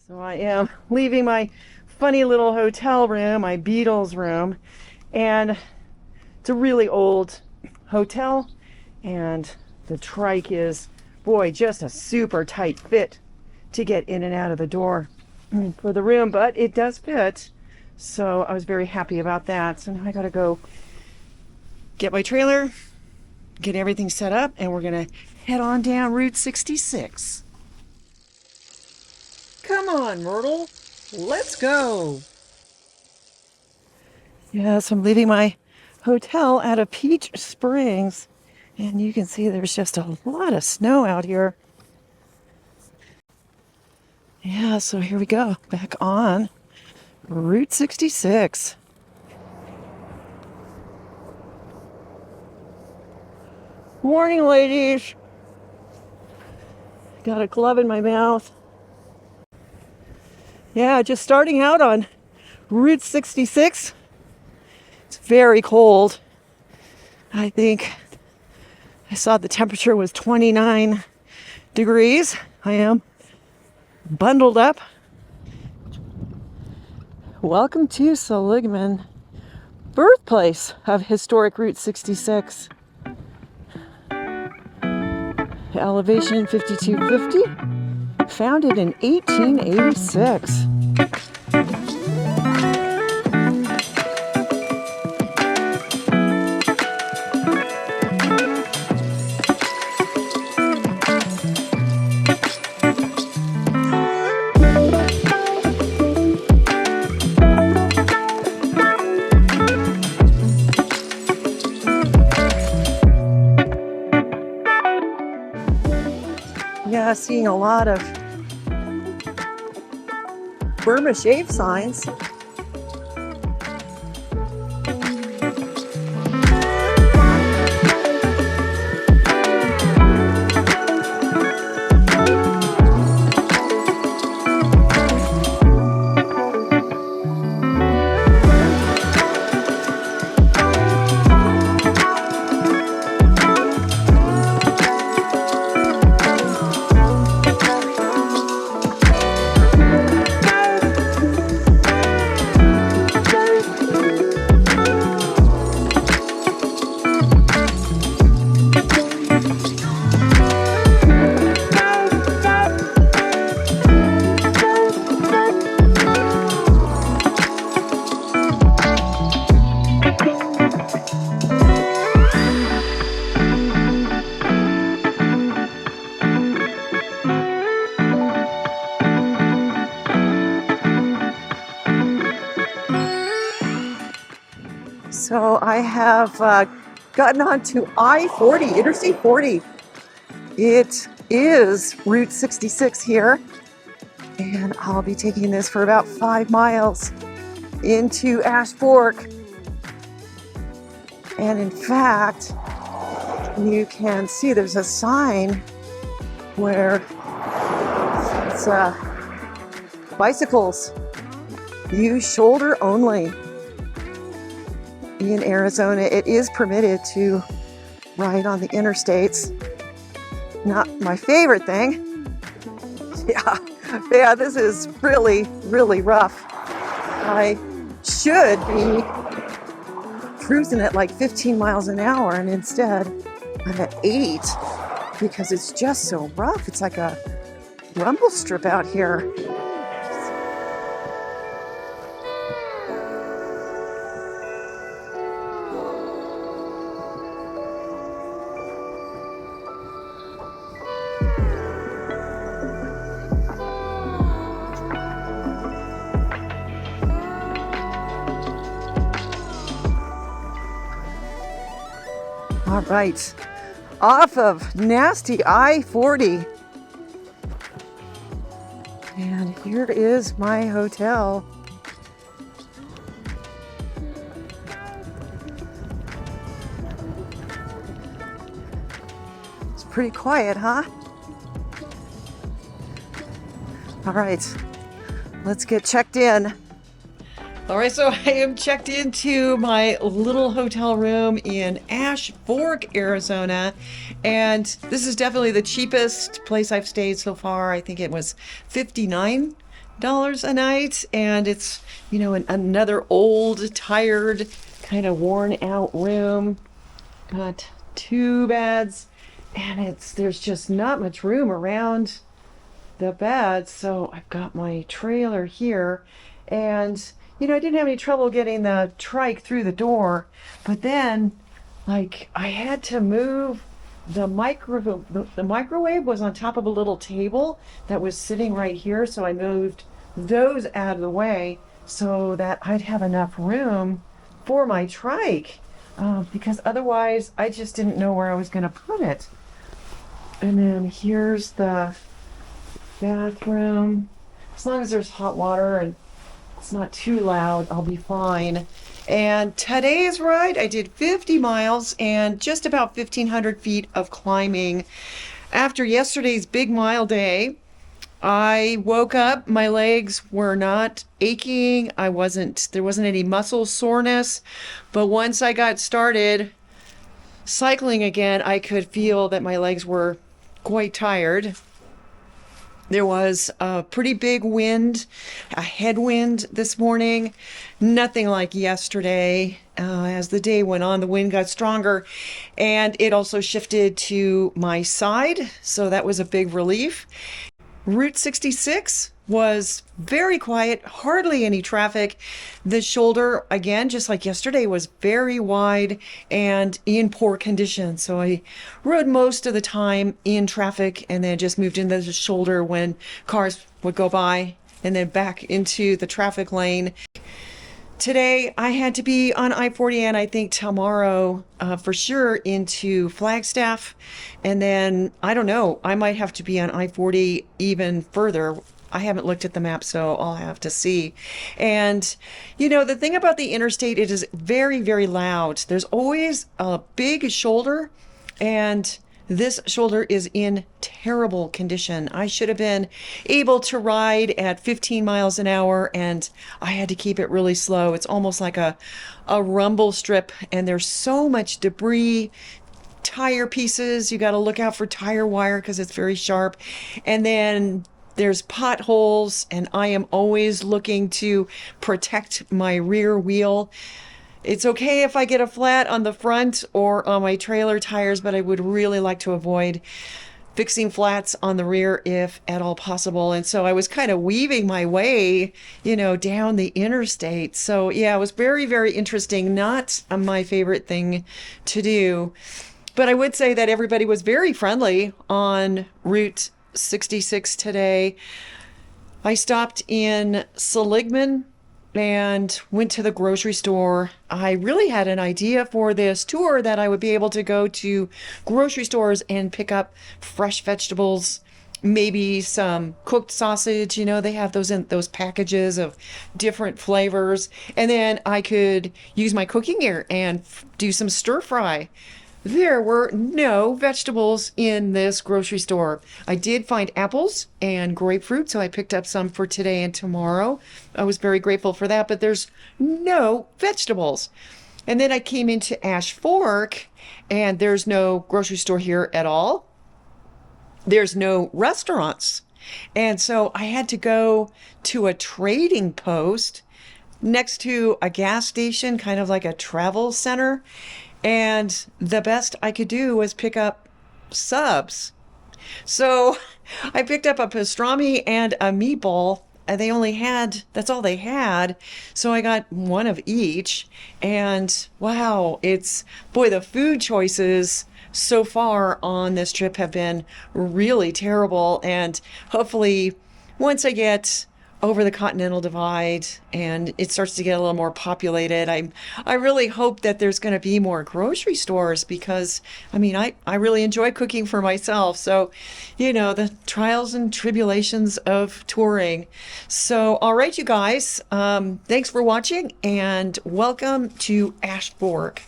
So I am leaving my funny little hotel room, my Beatles room, and it's a really old hotel, and the trike is, boy, just a super tight fit to get in and out of the door for the room, but it does fit. So I was very happy about that. So now I gotta go get my trailer, get everything set up, and we're gonna head on down Route 66. Come on, Myrtle. Let's go. Yes, I'm leaving my hotel out of Peach Springs, and you can see there's just a lot of snow out here. Yeah, so here we go, back on Route 66. Morning, ladies. Got a glove in my mouth. Yeah, just starting out on Route 66. It's very cold. I think I saw the temperature was 29 degrees. I am bundled up. Welcome to Seligman, birthplace of historic Route 66. Elevation 5250, founded in 1886. Yeah, seeing a lot of Burma shave signs. So I have gotten onto I-40, Interstate 40. It is Route 66 here, and I'll be taking this for about 5 miles into Ash Fork. And in fact, you can see there's a sign where it's bicycles, use shoulder only. In Arizona, it is permitted to ride on the interstates. Not my favorite thing. Yeah, this is really, really rough. I should be cruising at like 15 miles an hour, and instead I'm at 8 because it's just so rough. It's like a rumble strip out here. All right, off of nasty I-40. And here is my hotel. It's pretty quiet, huh? All right, let's get checked in. All right, so I am checked into my little hotel room in Ash Fork, Arizona, and this is definitely the cheapest place I've stayed so far. I think it was $59 a night, and it's, you know, another old, tired, kind of worn out room. Got 2 beds, and there's just not much room around the bed, so I've got my trailer here, and you know, I didn't have any trouble getting the trike through the door, but then like I had to move the microwave was on top of a little table that was sitting right here, so I moved those out of the way so that I'd have enough room for my trike, because otherwise I just didn't know where I was going to put it. And then here's the bathroom. As long as there's hot water and it's not too loud, I'll be fine. And today's ride, I did 50 miles and just about 1,500 feet of climbing. After yesterday's big mile day, I woke up, my legs were not aching. There wasn't any muscle soreness, but once I got started cycling again, I could feel that my legs were quite tired. There was a pretty big wind, a headwind this morning, nothing like yesterday. As the day went on, the wind got stronger, and it also shifted to my side, so that was a big relief. Route 66 was very quiet, hardly any traffic. The shoulder, again, just like yesterday, was very wide and in poor condition. So I rode most of the time in traffic and then just moved into the shoulder when cars would go by and then back into the traffic lane. Today I had to be on I-40, and I think tomorrow for sure into Flagstaff. And then, I don't know, I might have to be on I-40 even further. I haven't looked at the map, so I'll have to see. And, you know, the thing about the interstate, it is very, very loud. There's always a big shoulder, and this shoulder is in terrible condition. I should have been able to ride at 15 miles an hour, and I had to keep it really slow. It's almost like a rumble strip, and there's so much debris, tire pieces. You got to look out for tire wire because it's very sharp. And then there's potholes, and I am always looking to protect my rear wheel. It's okay if I get a flat on the front or on my trailer tires, but I would really like to avoid fixing flats on the rear if at all possible. And so I was kind of weaving my way, you know, down the interstate. So yeah, it was very, very interesting. Not my favorite thing to do. But I would say that everybody was very friendly on Route 66 today. I stopped in Seligman and went to the grocery store. I really had an idea for this tour that I would be able to go to grocery stores and pick up fresh vegetables, maybe some cooked sausage. You know, they have those in those packages of different flavors. And then I could use my cooking gear and do some stir fry. There were no vegetables in this grocery store. I did find apples and grapefruit, so I picked up some for today and tomorrow. I was very grateful for that, but there's no vegetables. And then I came into Ash Fork, and there's no grocery store here at all. There's no restaurants. And so I had to go to a trading post next to a gas station, kind of like a travel center. And the best I could do was pick up subs. So I picked up a pastrami and a meatball. And that's all they had. So I got one of each. And wow, the food choices so far on this trip have been really terrible. And hopefully once I get over the Continental Divide and it starts to get a little more populated, I really hope that there's going to be more grocery stores, because I mean, I really enjoy cooking for myself. So, you know, the trials and tribulations of touring. So, all right, you guys, thanks for watching and welcome to Ash Fork.